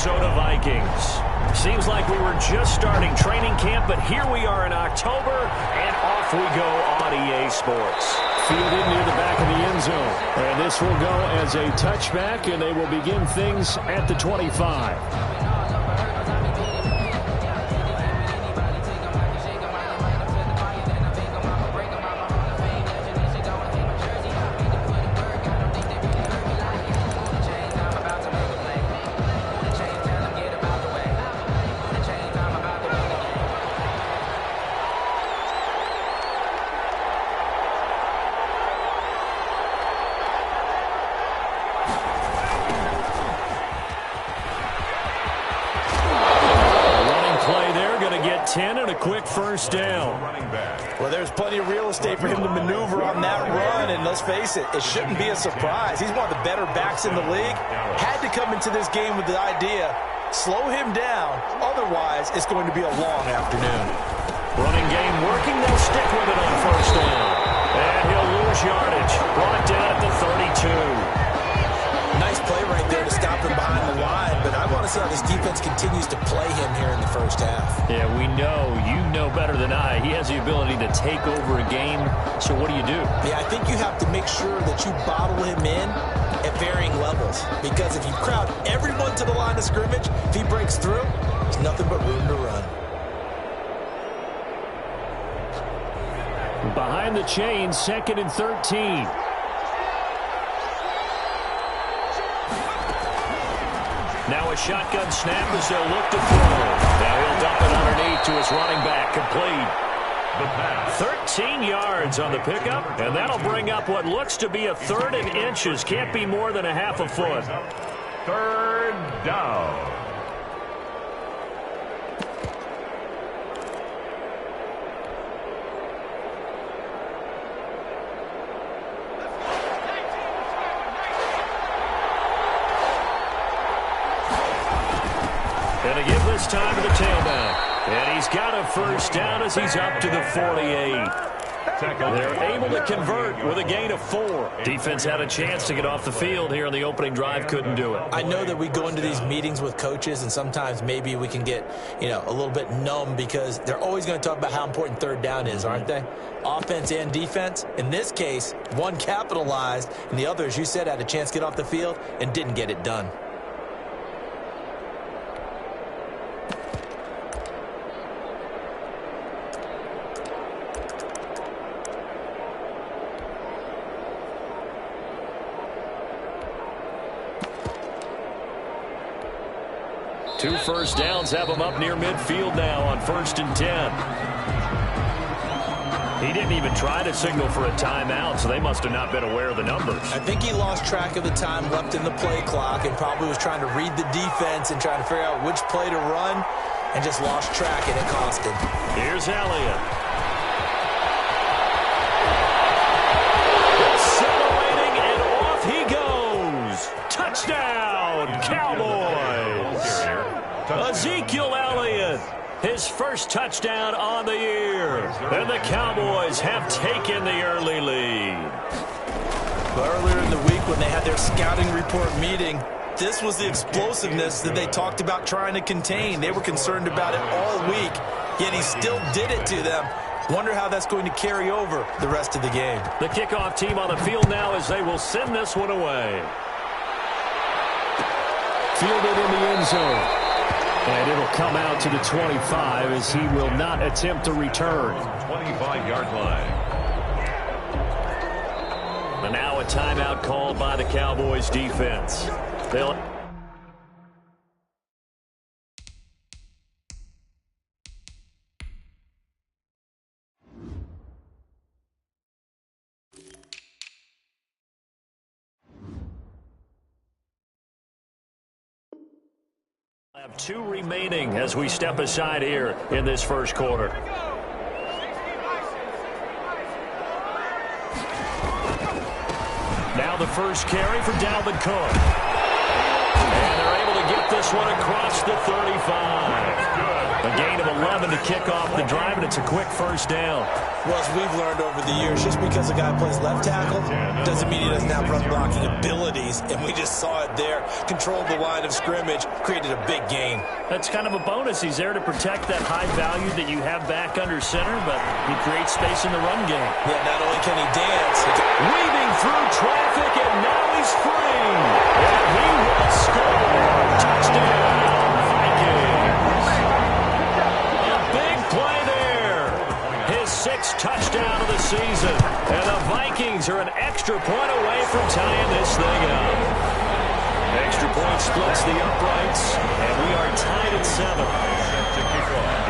Minnesota Vikings. Seems like we were just starting training camp, but here we are in October, and off we go on EA Sports. Fielded near the back of the end zone. And this will go as a touchback, and they will begin things at the 25. Quick first down. Well, there's plenty of real estate for him to maneuver on that run, and let's face it, it shouldn't be a surprise. He's one of the better backs in the league. Had to come into this game with the idea, slow him down, otherwise it's going to be a long afternoon. Running game working, they'll stick with it on first down. And he'll lose yardage. Brought down at the 32. Nice play right there to stop him behind the line, but I want to see how this defense continues to play him here in the first half. Yeah, we know. You know better than I. He has the ability to take over a game, so what do you do? Yeah, I think you have to make sure that you bottle him in at varying levels, because if you crowd everyone to the line of scrimmage, if he breaks through, there's nothing but room to run. Behind the chains, 2nd and 13. Now a shotgun snap as they'll look to throw. Now he'll dump it underneath to his running back. Complete. The pass. 13 yards on the pickup, and that'll bring up what looks to be a 3rd and inches. Can't be more than a half a foot. 3rd down. And to give this time to the tailback. And he's got a first down as he's up to the 48. They're able to convert with a gain of 4. Defense had a chance to get off the field here on the opening drive, couldn't do it. I know that we go into these meetings with coaches, and sometimes maybe we can get, a little bit numb because they're always going to talk about how important 3rd down is, aren't they? Offense and defense. In this case, one capitalized, and the other, as you said, had a chance to get off the field and didn't get it done. Two first downs have him up near midfield now on 1st and 10. He didn't even try to signal for a timeout, so they must have not been aware of the numbers. I think he lost track of the time left in the play clock and probably was trying to read the defense and trying to figure out which play to run and just lost track, and it cost him. Here's Elliott. Accelerating, and off he goes. Touchdown, Cowboys. Ezekiel Elliott, his first touchdown on the year. And the Cowboys have taken the early lead. Earlier in the week when they had their scouting report meeting, this was the explosiveness that they talked about trying to contain. They were concerned about it all week, yet he still did it to them. Wonder how that's going to carry over the rest of the game. The kickoff team on the field now as they will send this one away. Fielded in the end zone. And it'll come out to the 25 as he will not attempt a return. 25-yard line. And now a timeout called by the Cowboys defense. They'll... have 2 remaining as we step aside here in this first quarter. Now the first carry for Dalvin Cook. And they're able to get this one across the 35. A gain of 11 to kick off the drive, and it's a quick first down. Well, as we've learned over the years, just because a guy plays left tackle doesn't mean he doesn't have run blocking abilities, and we just saw it there. Controlled the line of scrimmage, created a big gain. That's kind of a bonus. He's there to protect that high value that you have back under center, but he creates space in the run game. Yeah, not only can he dance, weaving through traffic, and now he's free. And he will score. Touchdown, Vikings. A big play there. His sixth touchdown of the season. And the Vikings are an extra point away from tying this thing up. Extra point splits the uprights, and we are tied at 7.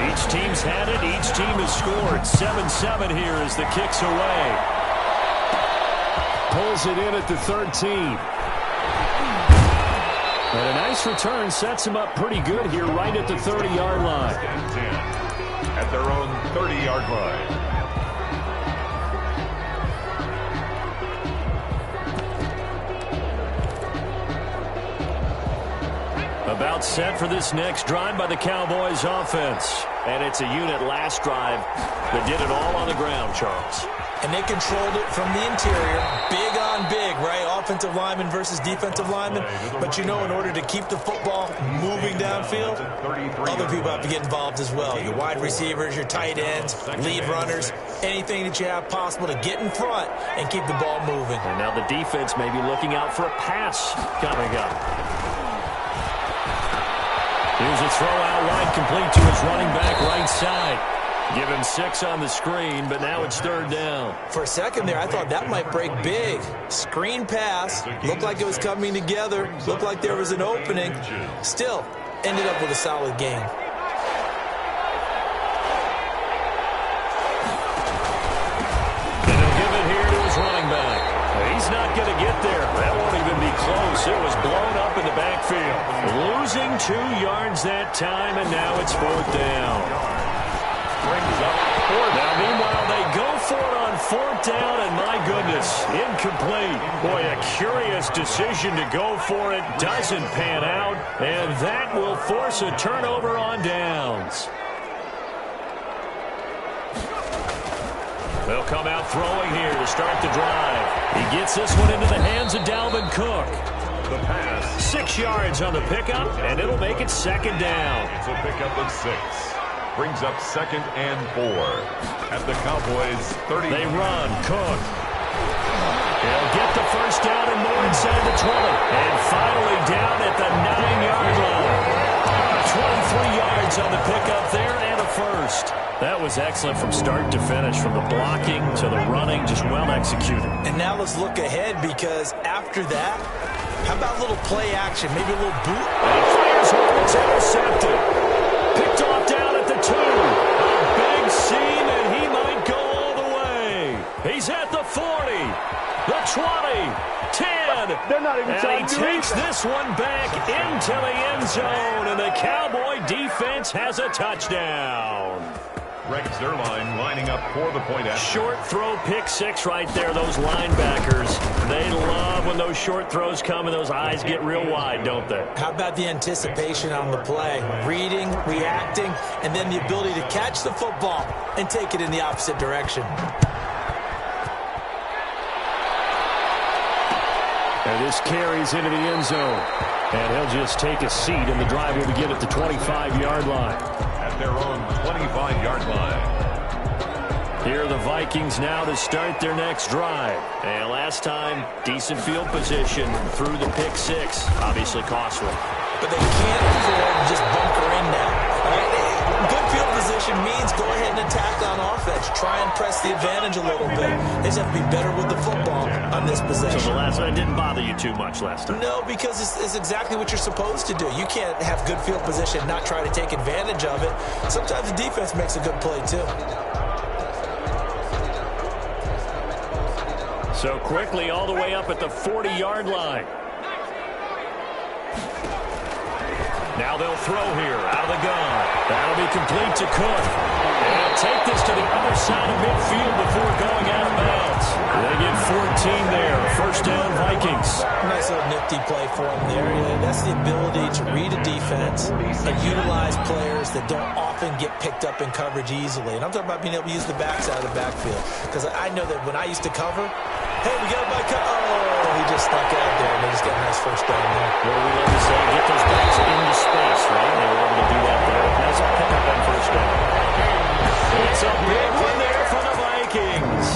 Each team's had it. Each team has scored. 7-7 here as the kick's away. Pulls it in at the 13. And a nice return sets him up pretty good here right at the 30-yard line. At their own 30-yard line. About set for this next drive by the Cowboys offense. And it's a unit last drive that did it all on the ground, Charles. And they controlled it from the interior. Big on big, right? Offensive lineman versus defensive lineman. But you know, in order to keep the football moving downfield, other people have to get involved as well. Your wide receivers, your tight ends, lead runners, anything that you have possible to get in front and keep the ball moving. And now the defense may be looking out for a pass coming up. Here's a throw out wide, complete to his running back right side. Give him 6 on the screen, but now it's third down. For a second there, I thought that might break big. Screen pass. Looked like it was coming together. Looked like there was an opening. Still, ended up with a solid game. And he'll give it here to his running back. He's not going to get there. That won't even be close. It was blown up in the backfield. Losing 2 yards that time, and now it's fourth down. Now, meanwhile, they go for it on fourth down, and my goodness, incomplete. Boy, a curious decision to go for it. Doesn't pan out, and that will force a turnover on downs. They'll come out throwing here to start the drive. He gets this one into the hands of Dalvin Cook. The pass. 6 yards on the pickup, and it'll make it second down. It's a pickup of 6. Brings up 2nd and 4 at the Cowboys' 30. They run. Cook. He'll get the first down and more inside the 20. And finally down at the 9-yard line. 23 yards on the pickup there and a first. That was excellent from start to finish, from the blocking to the running, just well executed. And now let's look ahead, because after that, how about a little play action, maybe a little boot? And he fires one. It's intercepted. Picked off down at the 2. A big seam, and he might go all the way. He's at the 40, the 20, 10. They're not even and he takes this one back into the end zone, and the Cowboy defense has a touchdown. Rex Zerline lining up for the point after. Short throw, pick 6 right there. Those linebackers, they love when those short throws come and those eyes get real wide, don't they? How about the anticipation on the play? Reading, reacting, and then the ability to catch the football and take it in the opposite direction. And this carries into the end zone. And he'll just take a seat, and the drive will begin at the 25-yard line. At their own 25-yard line. Here are the Vikings now to start their next drive. And last time, decent field position through the pick 6. Obviously costly. But they can't afford to just bunker in now. Good field position means go ahead and attack on offense. Try and press the advantage a little bit. They just have to be better with the football on this possession. So the last one didn't bother you too much last time? No, because it's exactly what you're supposed to do. You can't have good field position and not try to take advantage of it. Sometimes the defense makes a good play, too. So quickly all the way up at the 40-yard line. Now they'll throw here out of the gun. That'll be complete to Cook. And to take this to the other side of midfield before going out of bounds. They get 14 there. First down, Vikings. Nice little nifty play for him there. That's the ability to read a defense and utilize players that don't often get picked up in coverage easily. And I'm talking about being able to use the backside of the backfield. Because I know that when I used to cover, hey, we got a bike. Oh, he just stuck out there, and they just got a nice first down there. What do we love to say? Get those backs into space, right? They were able to do that there. Nice pickup on first down. It's a big one there for the Vikings.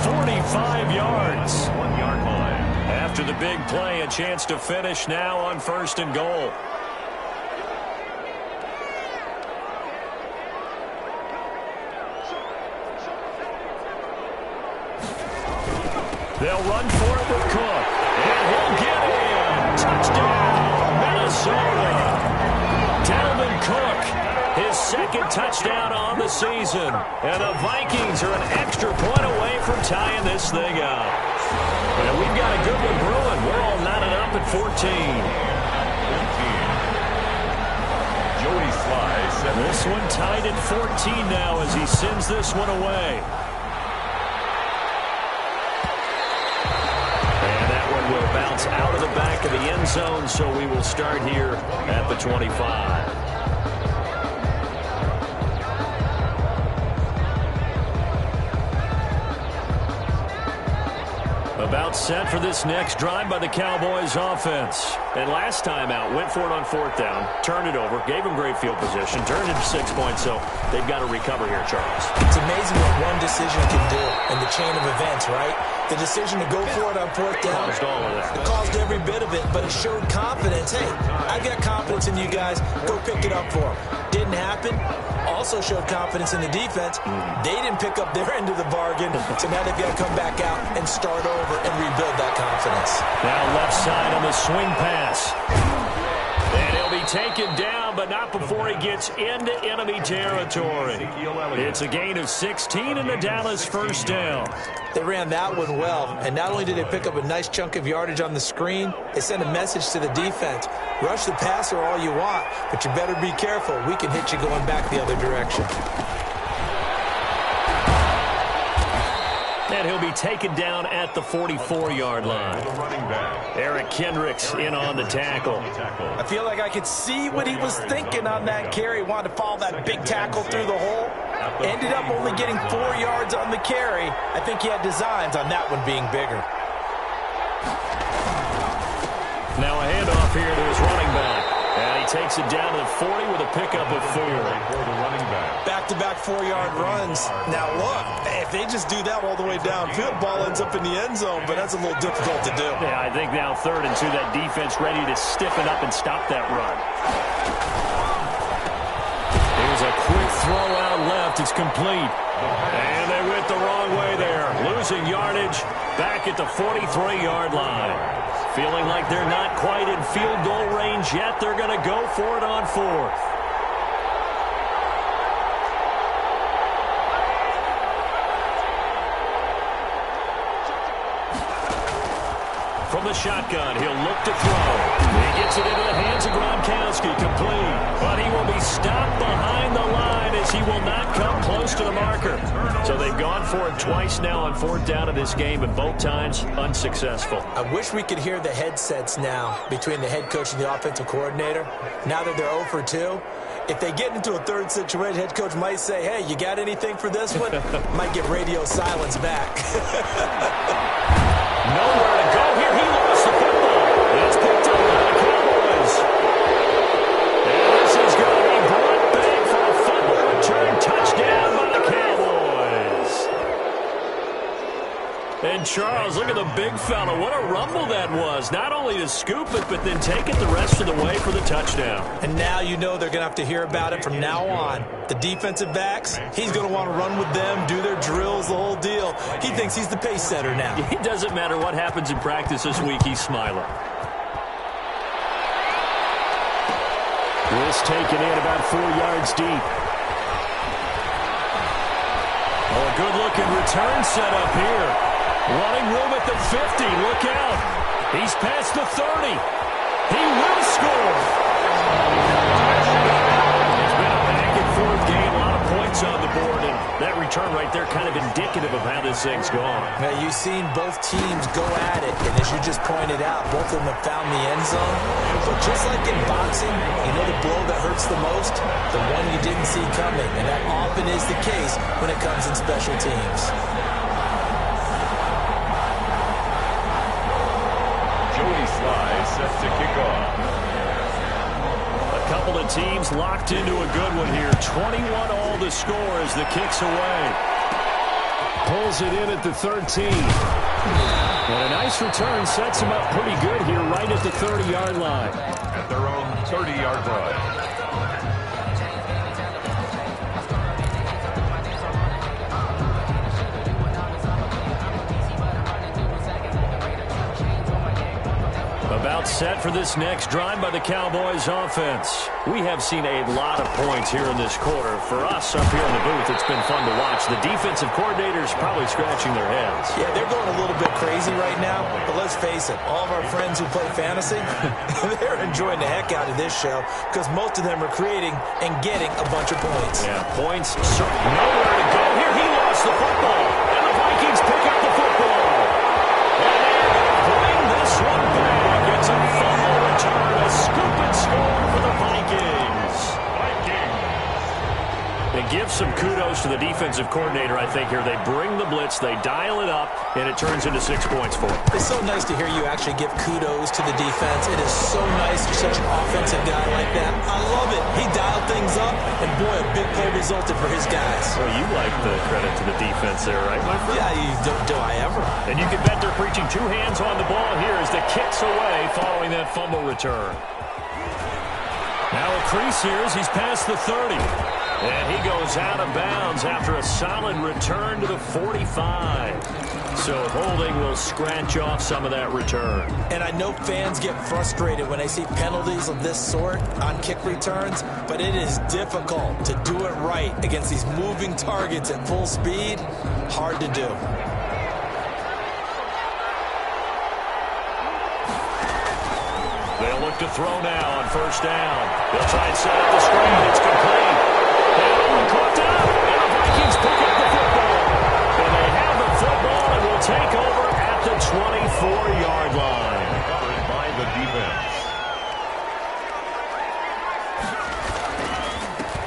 45 yards. 1 yard line. After the big play, a chance to finish now on first and goal. They'll run for it with Cook. And he'll get in. Touchdown, Minnesota. Dalvin Cook, his second touchdown on the season. And the Vikings are an extra point away from tying this thing up. And we've got a good one brewing. We're all knotted up at 14. Joey Sly. This one tied at 14 now as he sends this one away. Will bounce out of the back of the end zone, so we will start here at the 25. About set for this next drive by the Cowboys offense. And last time out, went for it on fourth down, turned it over, gave them great field position, turned it to 6 points, so they've got to recover here, Charles. It's amazing what one decision can do in the chain of events, right? The decision to go for it on fourth down, it caused every bit of it, but it showed confidence. Hey, I've got confidence in you guys. Go pick it up for them. Didn't happen. Also showed confidence in the defense. They didn't pick up their end of the bargain, so now they've got to come back out and start over and rebuild that confidence. Now left side on the swing pass. And he'll be taken down, but not before he gets into enemy territory. It's a gain of 16 and the Dallas first down. They ran that one well, and not only did they pick up a nice chunk of yardage on the screen, they sent a message to the defense. Rush the passer all you want, but you better be careful. We can hit you going back the other direction. And he'll be taken down at the 44-yard line. Eric Kendricks in on the tackle. I feel like I could see what he was thinking on that carry. Wanted to follow that big tackle through the hole. Ended up only getting 4 yards on the carry. I think he had designs on that one being bigger. Now a handoff here to his running back. And he takes it down to the 40 with a pickup of 4. Back-to-back 4-yard runs. Now look, if they just do that all the way downfield, ball ends up in the end zone, but that's a little difficult to do. Yeah, I think now 3rd and 2, that defense ready to stiffen up and stop that run. Here's a quick throw out left. It's complete. And they went the wrong way there. Losing yardage back at the 43-yard line. Feeling like they're not quite in field goal range yet. They're going to go for it on 4th. From the shotgun, he'll look to throw. He gets it into the hands of Gronkowski, complete. But he will be stopped behind the line as he will not come close to the marker. So they've gone for it twice now on 4th down in this game, and both times unsuccessful. I wish we could hear the headsets now between the head coach and the offensive coordinator. Now that they're 0 for 2, if they get into a 3rd situation, head coach might say, hey, you got anything for this one? Might get radio silence back. Nowhere to go here. He lost the football. It's picked up by the Cowboys. And this is going to be brought back for a fumble return touchdown by the Cowboys. And Charles, look at the big fella. What a rumble that was. Not only to scoop it, but then take it the rest of the way for the touchdown. And now you know they're going to have to hear about it from now on. The defensive backs, he's going to want to run with them, do their drills, the whole deal. He thinks he's the pace setter now. It doesn't matter what happens in practice this week, he's smiling. This taken in about 4 yards deep. Oh, a good-looking return set up here. Running room at the 50. Look out. He's past the 30. He will score. It's been a back-and-forth game. A lot of points on the board. And this thing's gone. Now, you've seen both teams go at it, and as you just pointed out, both of them have found the end zone. But just like in boxing, you know the blow that hurts the most? The one you didn't see coming, and that often is the case when it comes in special teams. Joey Sly set to kick off. A couple of teams locked into a good one here. 21-all the score as the kick's away. Pulls it in at the 13. And a nice return sets him up pretty good here right at the 30-yard line. At their own 30-yard line. About set for this next drive by the Cowboys offense. We have seen a lot of points here in this quarter. For us up here in the booth, it's been fun to watch. The defensive coordinators probably scratching their heads. Yeah, they're going a little bit crazy right now, but let's face it, all of our friends who play fantasy, they're enjoying the heck out of this show because most of them are creating and getting a bunch of points. Yeah, points, nowhere to go. Here he lost the football, and the Vikings pick up the football. And they're going to bring this one back. It's a fumble return, a scoop and score for the Vikings. It gives some kudos to the defensive coordinator, I think, here. They bring the blitz, they dial it up, and it turns into 6 points for them. It's so nice to hear you actually give kudos to the defense. It is so nice you're such an offensive guy like that. I love it. He dialed things up, and boy, a big play resulted for his guys. Well, you like the credit to the defense there, right, my friend? Yeah, do I ever? And you can bet they're preaching two hands on the ball here as the kick's away following that fumble return. Now a crease here as he's past the 30. And he goes out of bounds after a solid return to the 45. So holding will scratch off some of that return. And I know fans get frustrated when they see penalties of this sort on kick returns, but it is difficult to do it right against these moving targets at full speed. Hard to do. They'll look to throw now on first down. They'll try and set up the screen. It's complete. Caught down, and the Vikings pick up the football. And they have the football and will take over at the 24-yard line. Covered by the defense.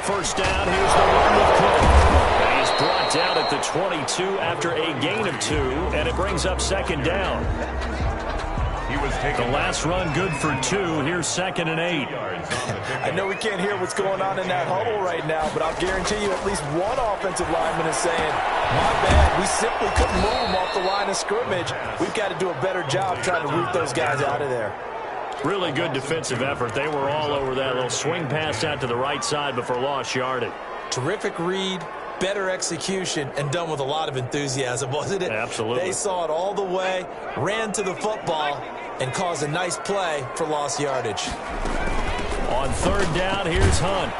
First down, here's the run with Cook. And he's brought down at the 22 after a gain of 2, and it brings up second down. He was taking the last run good for 2. Here's 2nd and 8. I know we can't hear what's going on in that huddle right now, but I'll guarantee you at least one offensive lineman is saying, my bad, we simply couldn't move them off the line of scrimmage. We've got to do a better job trying to root those guys out of there. Really good defensive effort. They were all over that little swing pass out to the right side before lost yardage. Terrific read, better execution, and done with a lot of enthusiasm, wasn't it? Absolutely. They saw it all the way, ran to the football, and caused a nice play for lost yardage. On third down, here's Hunt.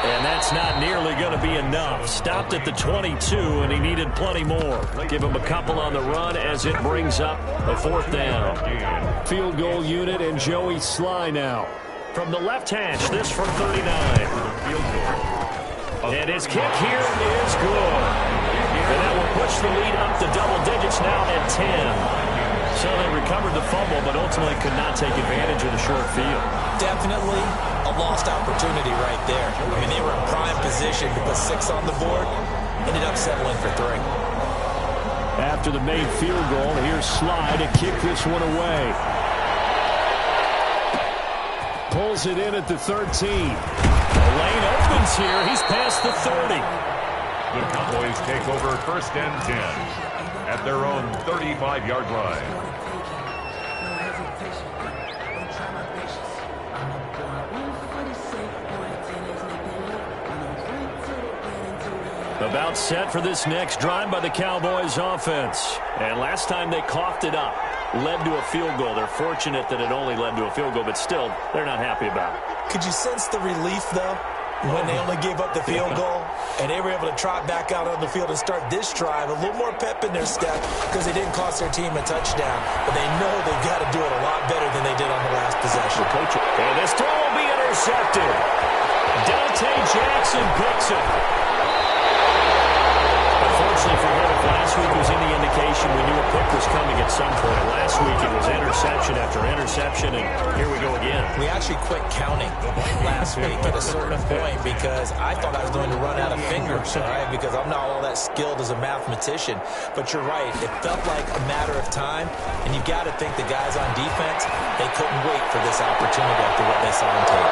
And that's not nearly going to be enough. Stopped at the 22, and he needed plenty more. Give him a couple on the run as it brings up a fourth down. Field goal unit and Joey Sly now. From the left hash, this from 39. And his kick here is good. And that will push the lead up to double digits now at 10. So they recovered the fumble, but ultimately could not take advantage of the short field. Definitely a lost opportunity right there. I mean, they were in prime position to put 6 on the board. Ended up settling for 3. After the made field goal, here's Sly to kick this one away. Pulls it in at the 13. The lane opens here. He's past the 30. The Cowboys take over 1st and 10 at their own 35-yard line. About set for this next drive by the Cowboys offense. And last time they coughed it up, led to a field goal. They're fortunate that it only led to a field goal, but still, they're not happy about it. Could you sense the relief, though, when they only gave up the field goal and they were able to trot back out on the field and start this drive, a little more pep in their step because they didn't cost their team a touchdown. But they know they've got to do it a lot better than they did on the last possession. And this throw will be intercepted. Dante Jackson picks it. Unfortunately for him, indication we knew a pick was coming at some point. Last week it was interception after interception, and here we go again. We actually quit counting last week at a certain point because I thought I was going to run out of fingers, right? Because I'm not all that skilled as a mathematician. But you're right. It felt like a matter of time, and you've got to think the guys on defense, they couldn't wait for this opportunity after what they saw on tape.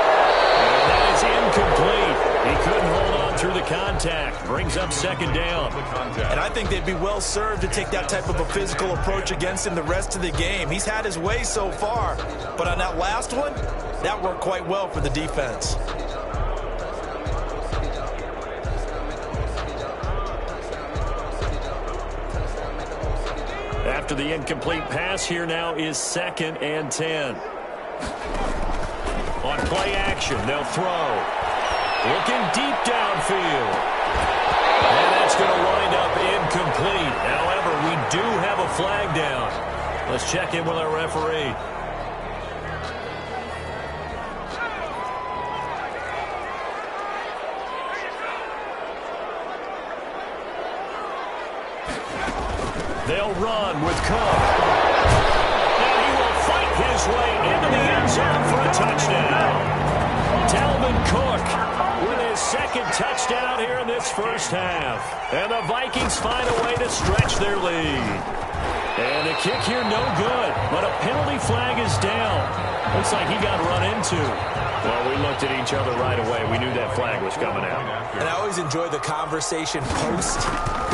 And that is incomplete. He couldn't hold on through the contact. Brings up second down. And I think they'd be well served to take that type of a physical approach against him the rest of the game. He's had his way so far, but on that last one, that worked quite well for the defense. After the incomplete pass, here now is 2nd and 10. On play action, they'll throw. Looking deep downfield. And that's going to wind up incomplete. However, we do have a flag down. Let's check in with our referee. They'll run with Cook. And he will fight his way into the end zone for a touchdown. Dalvin Cook with his 2nd touchdown here in this first half. And the Vikings find a way to stretch their lead. And the kick here no good, but a penalty flag is down. Looks like he got run into. Well, we looked at each other right away. We knew that flag was coming out. And I always enjoy the conversation post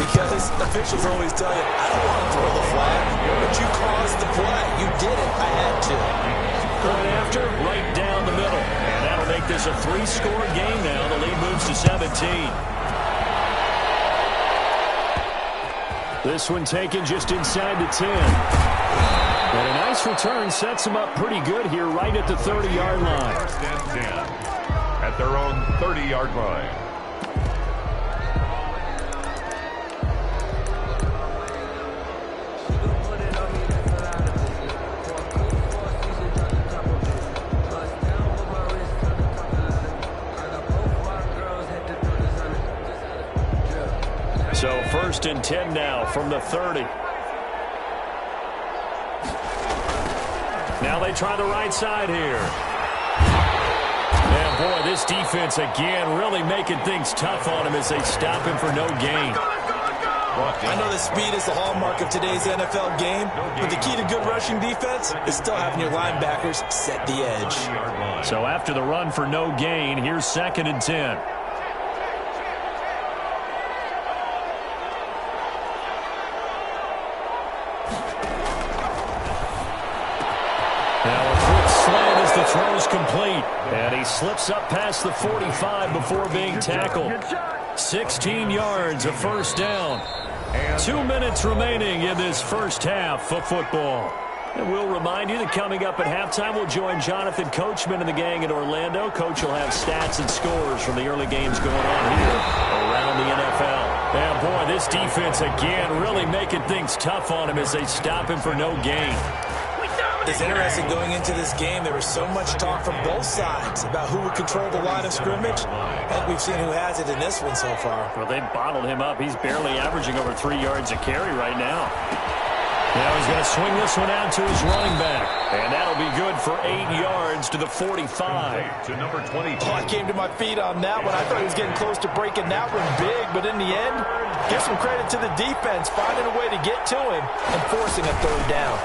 because officials always tell you, I don't want to throw the flag, but you caused the play. You did it. I had to. Right after, right down the middle. And that'll make this a 3-score game now. The lead moves to 17. This one taken just inside the 10. And a nice return sets them up pretty good here right at the 30-yard line. 1st and 10 at their own 30-yard line. So 1st and 10 now from the 30. Now they try the right side here. And boy, this defense again really making things tough on him as they stop him for no gain. I know that speed is the hallmark of today's NFL game, but the key to good rushing defense is still having your linebackers set the edge. So after the run for no gain, here's 2nd and 10. Now a quick slant as the throw's complete. And he slips up past the 45 before being tackled. 16 yards, a 1st down. 2 minutes remaining in this first half of football. And we'll remind you that coming up at halftime, we'll join Jonathan Coachman and the gang in Orlando. Coach will have stats and scores from the early games going on here around the NFL. And boy, this defense again really making things tough on him as they stop him for no gain. It's interesting going into this game. There was so much talk from both sides about who would control the line of scrimmage. I think we've seen who has it in this one so far. Well, they bottled him up. He's barely averaging over 3 yards a carry right now. Now he's going to swing this one out to his running back. And that'll be good for 8 yards to the 45. To number 22. Oh, I came to my feet on that one. I thought he was getting close to breaking that one big, but in the end, give some credit to the defense, finding a way to get to him and forcing a 3rd down.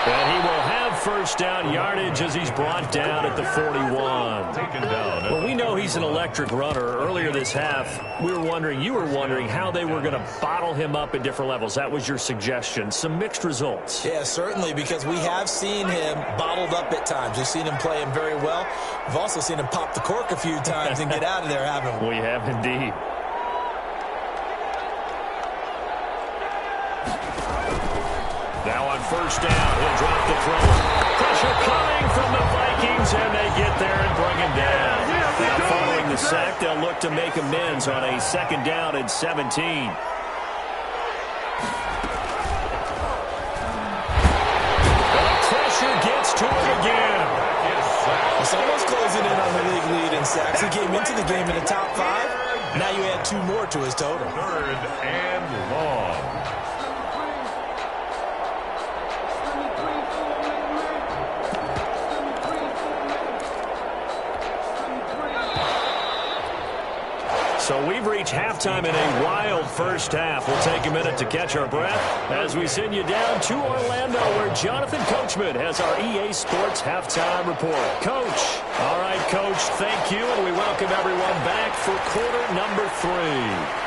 And he will have 1st down yardage as he's brought down at the 41. Taken down. Well, we know he's an electric runner. Earlier this half, you were wondering how they were going to bottle him up at different levels. That was your suggestion. Some mixed results. Yeah, certainly, because we have seen him bottled up at times. We've seen him play him very well. We've also seen him pop the cork a few times and get out of there, haven't we? We have indeed. Now on 1st down, he'll drop the throw. Pressure coming from the Vikings, and they get there and bring him down. Now following the sack, they'll look to make amends on a 2nd down and 17. And the pressure gets to him again. It's almost closing in on the league lead in sacks. He came into the game in the top 5. Now you add 2 more to his total. 3rd and long. So we've reached halftime in a wild first half. We'll take a minute to catch our breath as we send you down to Orlando, where Jonathan Coachman has our EA Sports halftime report. Coach. All right, Coach, thank you, and we welcome everyone back for quarter number 3.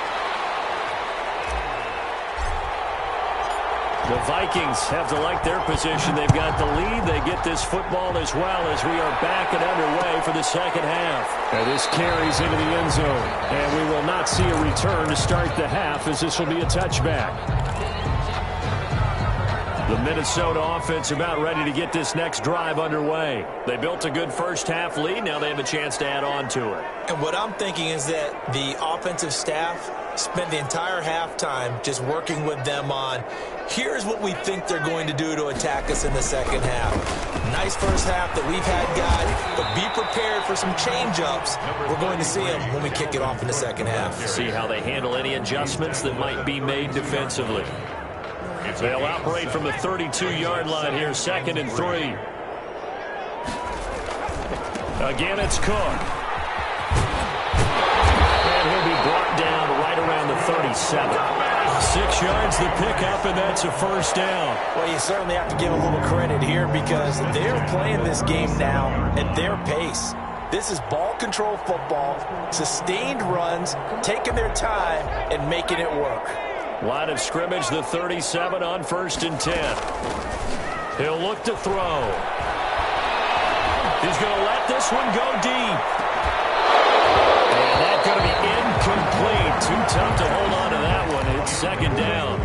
The Vikings have to like their position. They've got the lead. They get this football as well as we are back and underway for the second half. And this carries into the end zone. And we will not see a return to start the half, as this will be a touchback. The Minnesota offense about ready to get this next drive underway. They built a good first half lead. Now they have a chance to add on to it. And what I'm thinking is that the offensive staff spent the entire halftime just working with them on, here's what we think they're going to do to attack us in the second half. Nice first half that we've had, guys, but be prepared for some change-ups. We're going to see them when we kick it off in the second half. See how they handle any adjustments that might be made defensively. They'll operate from the 32-yard line here, 2nd and 3. Again, it's Cook. And he'll be brought down right around the 37. 6 yards the pickup, and that's a first down. Well, you certainly have to give a little credit here because they're playing this game now at their pace. This is ball control football, sustained runs, taking their time and making it work. Line of scrimmage, the 37 on 1st and 10. He'll look to throw. He's going to let this one go deep. And that's going to be incomplete. Too tough to hold on to that one. It's 2nd down.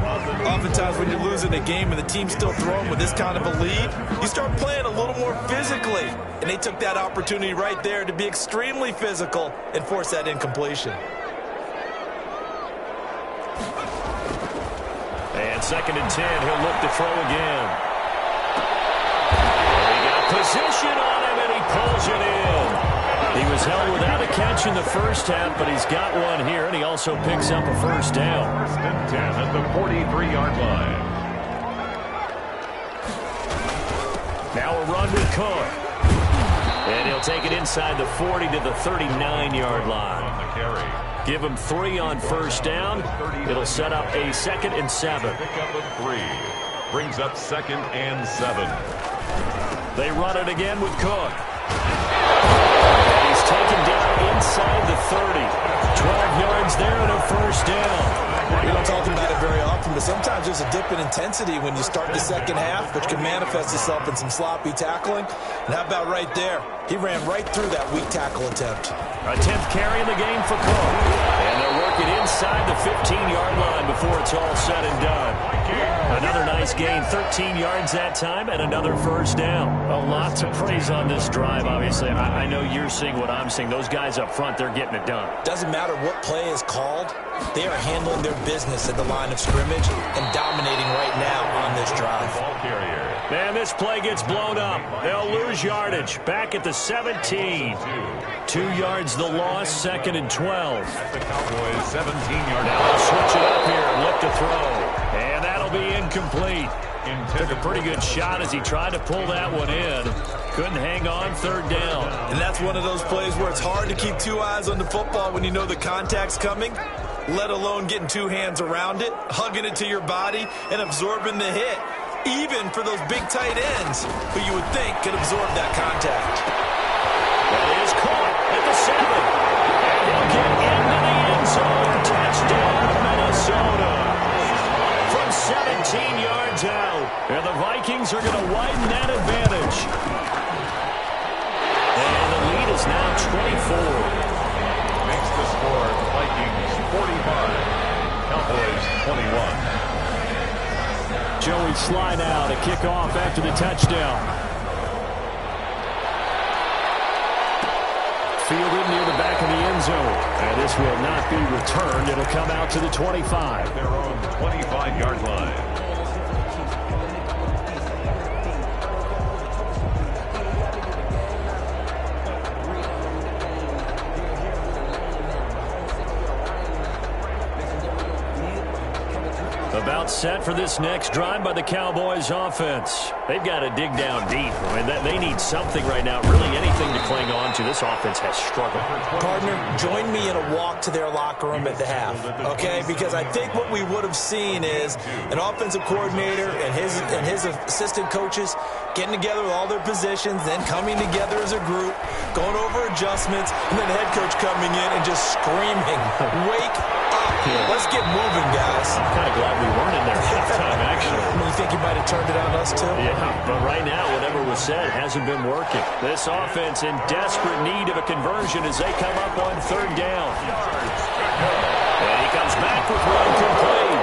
Oftentimes when you're losing a game and the team's still throwing with this kind of a lead, you start playing a little more physically. And they took that opportunity right there to be extremely physical and force that incompletion. And 2nd and 10, he'll look to throw again. He got position on him, and he pulls it in. He was held without a catch in the first half, but he's got one here, and he also picks up a first down. 1st and 10 at the 43-yard line. Now a run with Cook. And he'll take it inside the 40 to the 39-yard line. On the carry. Give him 3 on first down. It'll set up a 2nd and 7. Pickup of 3. Brings up 2nd and 7. They run it again with Cook. And he's taken down inside the 30. 12 yards there and a first down. We don't talk about it very often, but sometimes there's a dip in intensity when you start the second half, which can manifest itself in some sloppy tackling. And how about right there? He ran right through that weak tackle attempt. A 10th carry in the game for Cook. And they're working inside the 15-yard line before it's all said and done. Another nice gain, 13 yards that time, and another first down. A lot to praise on this drive, obviously. I know you're seeing what I'm seeing. Those guys up front, they're getting it done. Doesn't matter what play is called. They are handling their business at the line of scrimmage and dominating right now on this drive. Ball carrier. And this play gets blown up. They'll lose yardage. Back at the 17. 2 yards the loss, 2nd and 12. At the Cowboys' 17-yard Now they'll switch it up here and look to throw. And that'll be incomplete. Took a pretty good shot as he tried to pull that one in. Couldn't hang on, 3rd down. And that's one of those plays where it's hard to keep 2 eyes on the football when you know the contact's coming, let alone getting 2 hands around it, hugging it to your body, and absorbing the hit. Even for those big tight ends who you would think could absorb that contact. That is caught at the 7. And he'll get into the end zone. Touchdown, Minnesota. From 17 yards out. And the Vikings are going to widen that advantage. And the lead is now 24. makes the score Vikings 45, Cowboys 21. Joey slide out, a kickoff after the touchdown. Fielded near the back of the end zone. And this will not be returned. It'll come out to the 25. Their own 25-yard line. About set for this next drive by the Cowboys offense. They've got to dig down deep. I mean, they need something right now, really anything to cling on to. This offense has struggled. Partner, join me in a walk to their locker room at the half, okay? Because I think what we would have seen is an offensive coordinator and his assistant coaches getting together with all their positions, then coming together as a group, going over adjustments, and then the head coach coming in and just screaming, "Wake up. Let's get moving, guys." I'm kind of glad we weren't in there at halftime, actually. You think you might have turned it on us, too? Yeah, but right now, whatever was said hasn't been working. This offense in desperate need of a conversion as they come up on third down. And he comes back with one complete.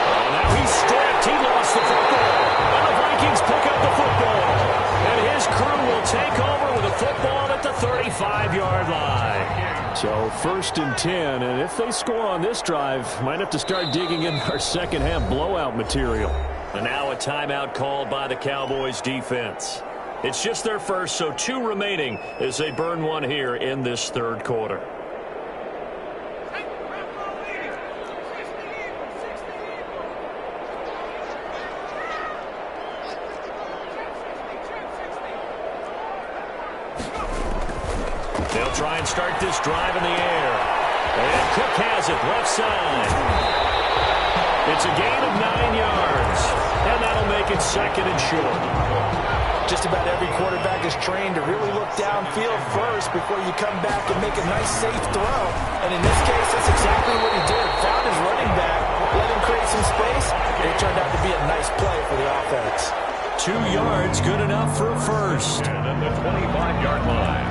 Oh, now he's stripped. He lost the football. And the Vikings pick up the football. And his crew will take over with a football at the 35-yard line. So 1st and 10, and if they score on this drive, might have to start digging in our second-half blowout material. And now a timeout called by the Cowboys defense. It's just their first, so 2 remaining as they burn one here in this third quarter. They'll try and start this drive in the air. And Cook has it left side. It's a gain of 9 yards. And that'll make it 2nd and short. Just about every quarterback is trained to really look downfield first before you come back and make a nice, safe throw. And in this case, that's exactly what he did. Found his running back, let him create some space, and it turned out to be a nice play for the offense. 2 yards, good enough for a first. And at the 25-yard line.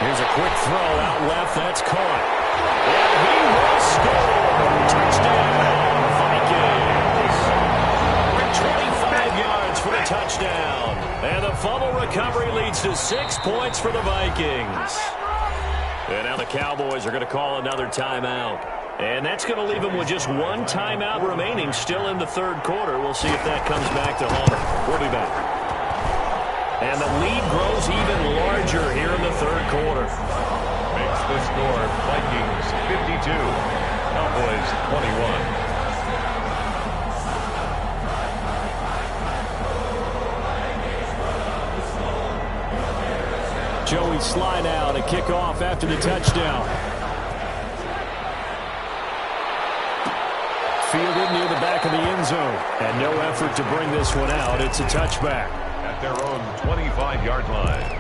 Here's a quick throw out left. That's caught. And he will score. Touchdown, Vikings. 25 yards for the touchdown. And the fumble recovery leads to 6 points for the Vikings. And now the Cowboys are going to call another timeout. And that's going to leave them with just 1 timeout remaining still in the third quarter. We'll see if that comes back to haunt them. We'll be back. And the lead grows even larger here in the third quarter. Makes the score Vikings 52, Cowboys 21. Joey slide out to kick off after the touchdown. Fielded near the back of the end zone. And no effort to bring this one out. It's a touchback. At their own 25-yard line.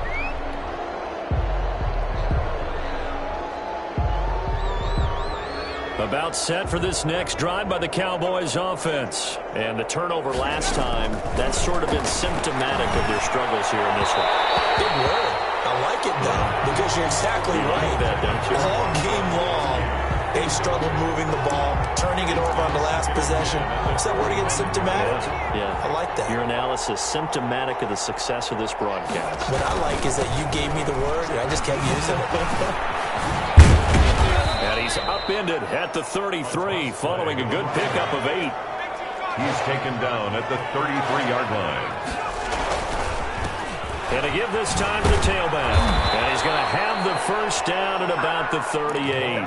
About set for this next drive by the Cowboys offense. And the turnover last time, that's sort of been symptomatic of their struggles here in this one. Big word. I like it, though, because you're exactly right. That, don't you? All game long, they've struggled moving the ball, turning it over on the last possession. Is that word again, symptomatic? Yeah. I like that. Your analysis, symptomatic of the success of this broadcast. What I like is that you gave me the word, and I just kept using it. And he's upended at the 33, following a good pickup of 8. He's taken down at the 33-yard line. And to give this time to the tailback. And he's going to have the first down at about the 38.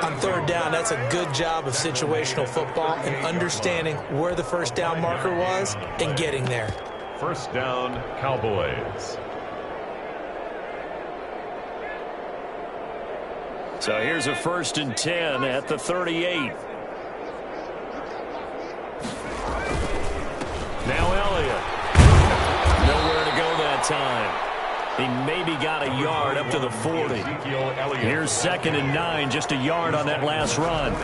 On third down, that's a good job of situational football and understanding where the first down marker was and getting there. First down, Cowboys. So here's a 1st and 10 at the 38. Now Elliott. Nowhere to go that time. He maybe got a yard up to the 40. Here's 2nd and 9, just a yard on that last run.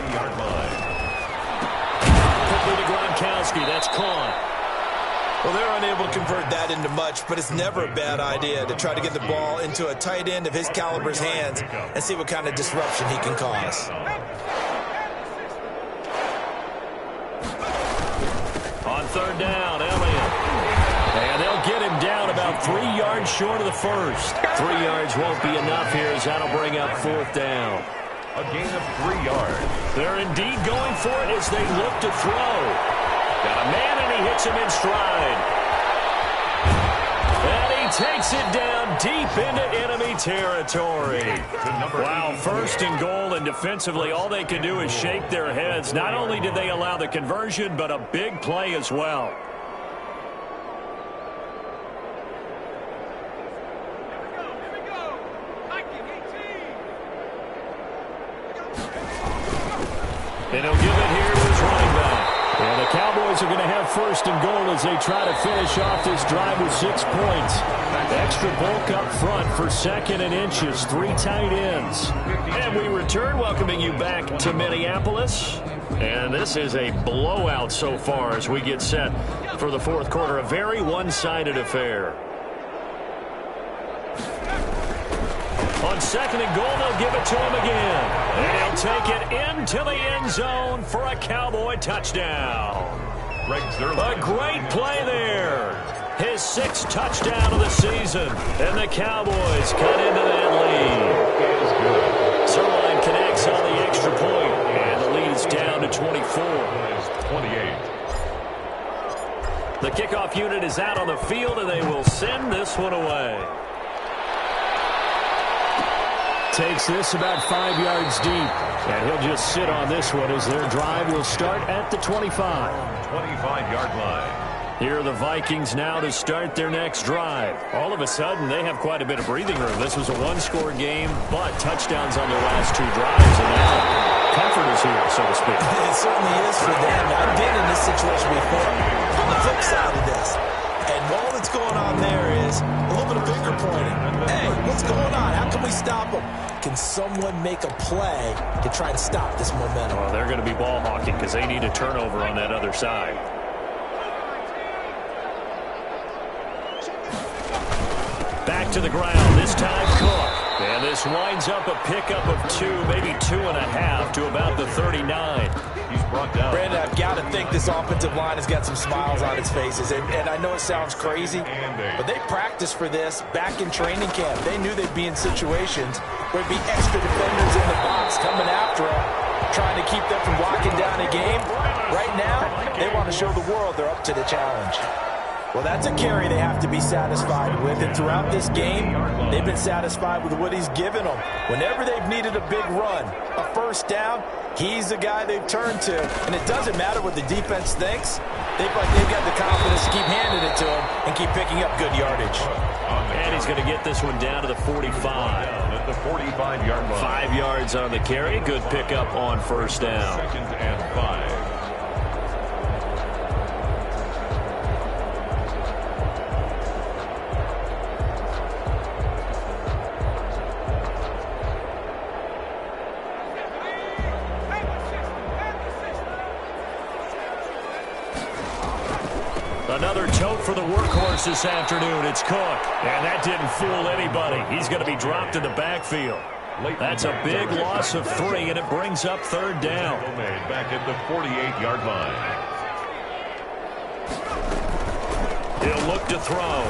Quickly to Gronkowski, that's caught. Well, they're unable to convert that into much, but it's never a bad idea to try to get the ball into a tight end of his caliber's hands and see what kind of disruption he can cause. On third down, Elliott. And they'll get him down about 3 yards short of the first. 3 yards won't be enough here as that'll bring up 4th down. A gain of 3 yards. They're indeed going for it as they look to throw. Got a man, and he hits him in stride. And he takes it down deep into enemy territory. Wow, first and goal, and defensively all they can do is shake their heads. Not only did they allow the conversion, but a big play as well. And he'll give it here to his running back. And the Cowboys are going to have first and goal as they try to finish off this drive with 6 points. Extra bulk up front for second and inches, 3 tight ends. And we return, welcoming you back to Minneapolis. And this is a blowout so far as we get set for the fourth quarter. A very one-sided affair. On second and goal, they'll give it to him again. And he'll take it into the end zone for a Cowboy touchdown. A great play there. His 6th touchdown of the season. And the Cowboys cut into that lead. Zerline connects on the extra point, and the lead is down to 24. 28. The kickoff unit is out on the field, and they will send this one away. Takes this about 5 yards deep, and he'll just sit on this one as their drive will start at the 25. 25-yard line. Here are the Vikings now to start their next drive. All of a sudden, they have quite a bit of breathing room. This was a one-score game, but touchdowns on their last 2 drives, and now comfort is here, so to speak. It certainly is for them. I've been in this situation before. On the flip side of this, and all that's going on there is a little bit of finger pointing. Hey, what's going on? How can we stop them? Can someone make a play to try and stop this momentum? Well, they're going to be ball hawking because they need a turnover on that other side. Back to the ground, this time Cook. And this winds up a pickup of 2, maybe 2.5 to about the 39. He's brought down. Brandon, I've got to think this offensive line has got some smiles on its faces. And I know it sounds crazy, but they practiced for this back in training camp. They knew they'd be in situations where there'd be extra defenders in the box coming after them, trying to keep them from locking down a game. Right now, they want to show the world they're up to the challenge. Well, that's a carry they have to be satisfied with, and throughout this game, they've been satisfied with what he's given them. Whenever they've needed a big run, a first down, he's the guy they've turned to. And it doesn't matter what the defense thinks. They've got the confidence to keep handing it to him and keep picking up good yardage. And he's going to get this one down to the 45. At the 45-yard line. 5 yards on the carry. Good pickup on first down. 2nd and 5. Another tote for the workhorse this afternoon. It's Cook. And that didn't fool anybody. He's going to be dropped in the backfield. That's a big loss of 3, and it brings up 3rd down. Back at the 48-yard line. He'll look to throw.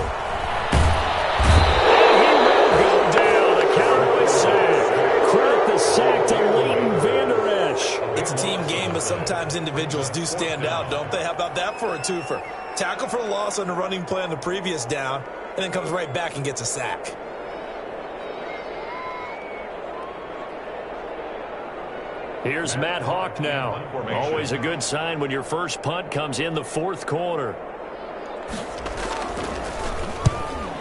And he will go down. A Cowboy sack. Credit the sack to Leighton Vander Esch. It's a team game, but sometimes individuals do stand out, don't they? How about that for a twofer? Tackle for loss on the running play on the previous down, and then comes right back and gets a sack. Here's Matt Hawk now. Always a good sign when your first punt comes in the 4th quarter.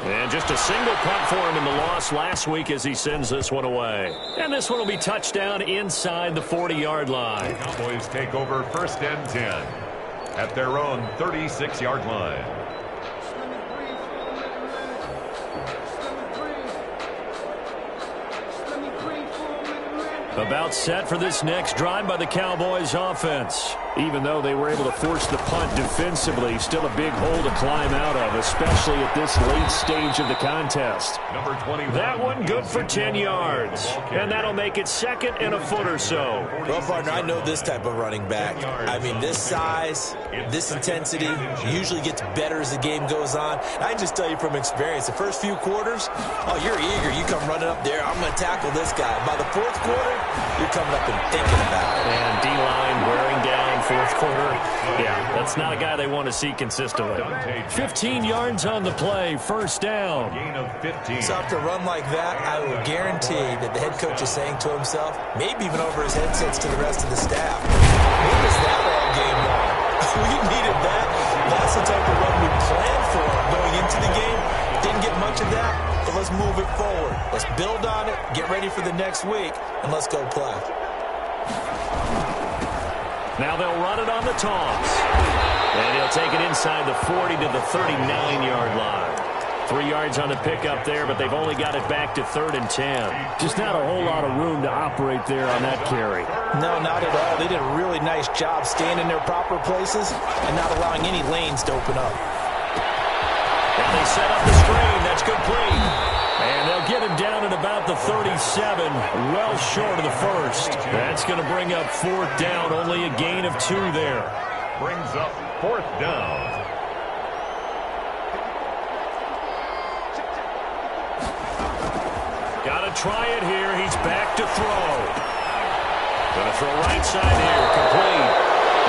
And just a single punt for him in the loss last week as he sends this one away. And this one will be touchdown inside the 40-yard line. Cowboys take over 1st and 10 at their own 36-yard line. About set for this next drive by the Cowboys offense. Even though they were able to force the punt defensively, still a big hole to climb out of, especially at this late stage of the contest. Number 21. That one good for 10 yards. And that'll make it 2nd and a foot or so. Well, partner, I know this type of running back. I mean, this size, this intensity usually gets better as the game goes on. I can just tell you from experience, the first few quarters, oh, you're eager. You come running up there, I'm going to tackle this guy. By the 4th quarter, you're coming up and thinking about it. And D-line wearing down fourth quarter. Yeah, that's not a guy they want to see consistently. 15 yards on the play, first down. Gain of 15. So after a run like that, I will guarantee that the head coach is saying to himself, maybe even over his headsets to the rest of the staff, what was that all game long? We needed that. That's the type of run we planned for going into the game. Didn't get much of that, but let's move it forward. Let's build on it, get ready for the next week, and let's go play. Now they'll run it on the toss. And he'll take it inside the 40 to the 39-yard line. 3 yards on the pickup there, but they've only got it back to 3rd and 10. Just not a whole lot of room to operate there on that carry. No, not at all. They did a really nice job staying in their proper places and not allowing any lanes to open up. And they set up the screen. That's complete. And they'll get him down at about the 37, well short of the first. That's going to bring up 4th down, only a gain of 2 there. Brings up 4th down. Got to try it here. He's back to throw. Going to throw right side here. Complete.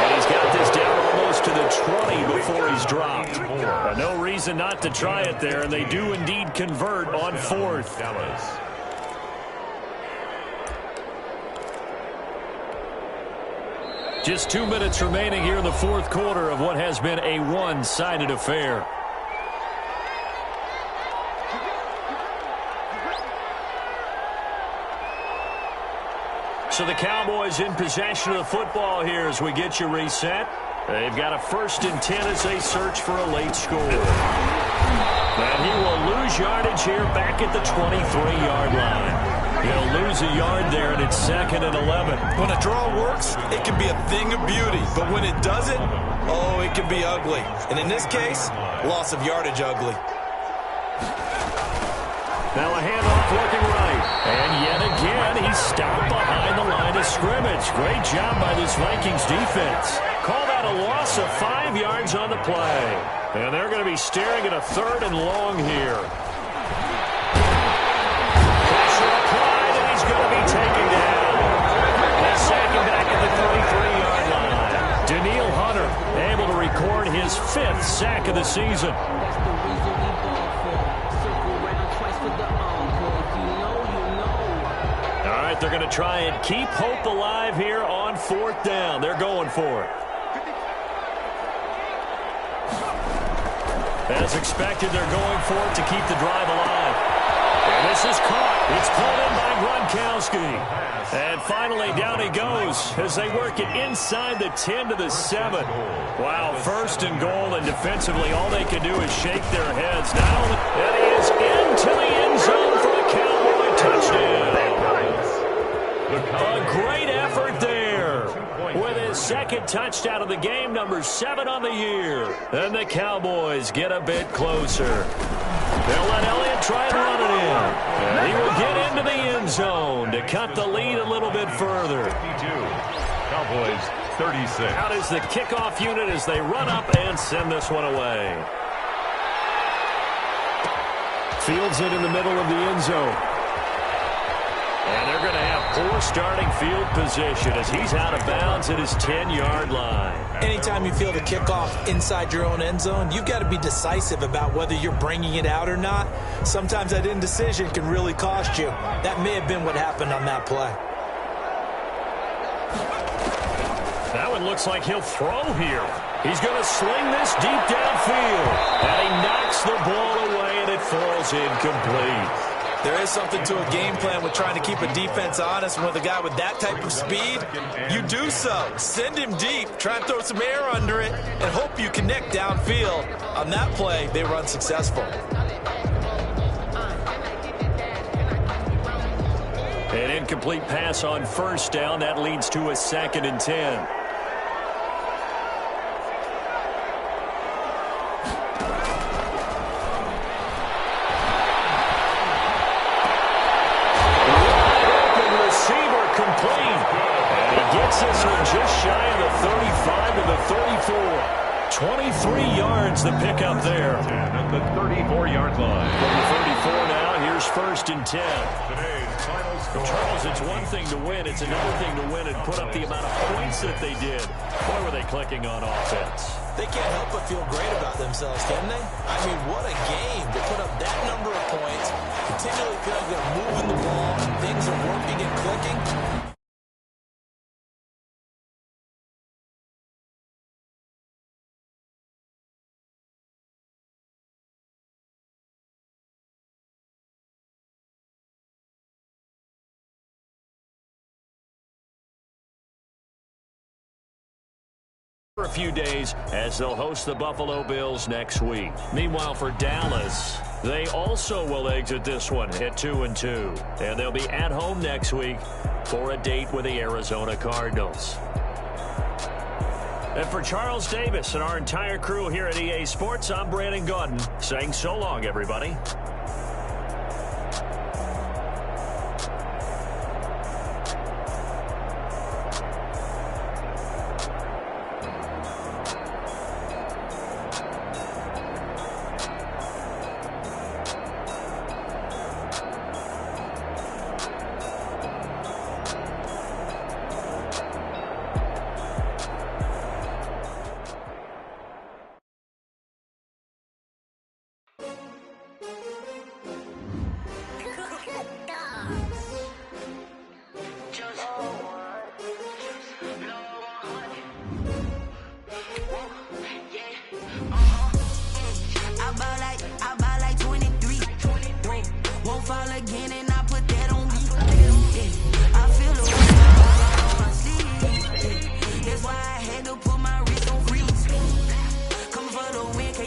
And he's got this down almost to the 20 before he's dropped. No reason not to try it there, and they do indeed convert on 4th. Dallas. Just 2 minutes remaining here in the fourth quarter of what has been a one-sided affair. So the Cowboys in possession of the football here as we get you reset. They've got a 1st and 10 as they search for a late score. And he will lose yardage here back at the 23-yard line. He'll lose a yard there, and it's 2nd and 11. When a draw works, it can be a thing of beauty. But when it doesn't, oh, it can be ugly. And in this case, loss of yardage ugly. Now a handoff looking right. And yet again, he's stopped behind the line of scrimmage. Great job by this Vikings defense. Call that a loss of 5 yards on the play. And they're going to be staring at a 3rd and long here. Pressure applied, and he's going to be taken down. And second back at the 33-yard line. Daniil Hunter able to record his 5th sack of the season. They're going to try and keep hope alive here on 4th down. They're going for it. As expected, they're going for it to keep the drive alive. And this is caught. It's pulled in by Gronkowski. And finally, down he goes as they work it inside the 10 to the 7. Wow, 1st and goal, and defensively, all they can do is shake their heads. Now, and he is into the end zone for a Cowboy touchdown. A great effort there with his 2nd touchdown of the game, number 7 on the year. And the Cowboys get a bit closer. They'll let Elliott try and run it in. And he will get into the end zone to cut the lead a little bit further. 52. Cowboys 36. Out is the kickoff unit as they run up and send this one away. Fields it in the middle of the end zone. And they're going to have poor starting field position as he's out of bounds at his 10-yard line. Anytime you feel the kickoff inside your own end zone, you've got to be decisive about whether you're bringing it out or not. Sometimes that indecision can really cost you. That may have been what happened on that play. Now it looks like he'll throw here. He's going to sling this deep downfield. And he knocks the ball away, and it falls incomplete. There is something to a game plan with trying to keep a defense honest. With a guy with that type of speed, you do so. Send him deep, try and throw some air under it, and hope you connect downfield. On that play, they were unsuccessful. An incomplete pass on 1st down. That leads to a 2nd and 10. This one just shy of the 35 to the 34. 23 yards the pickup there. At the 34-yard line. From the 34 now, here's Here's 1st and 10. Today's final score. Charles, it's one thing to win. It's another thing to win and put up the amount of points that they did. Boy, were they clicking on offense. They can't help but feel great about themselves, can they? I mean, what a game to put up that number of points, continually feel like they're moving the ball, and things are working and clicking. For a few days as they'll host the Buffalo Bills next week. Meanwhile, for Dallas, they also will exit this one at 2-2. And they'll be at home next week for a date with the Arizona Cardinals. And for Charles Davis and our entire crew here at EA Sports, I'm Brandon Gaudin saying so long, everybody.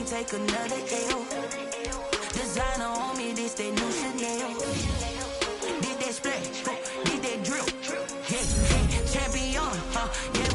Take another L. Designer on me, this that new Chanel. Did that splash, did that drip. Yeah, champion, yeah.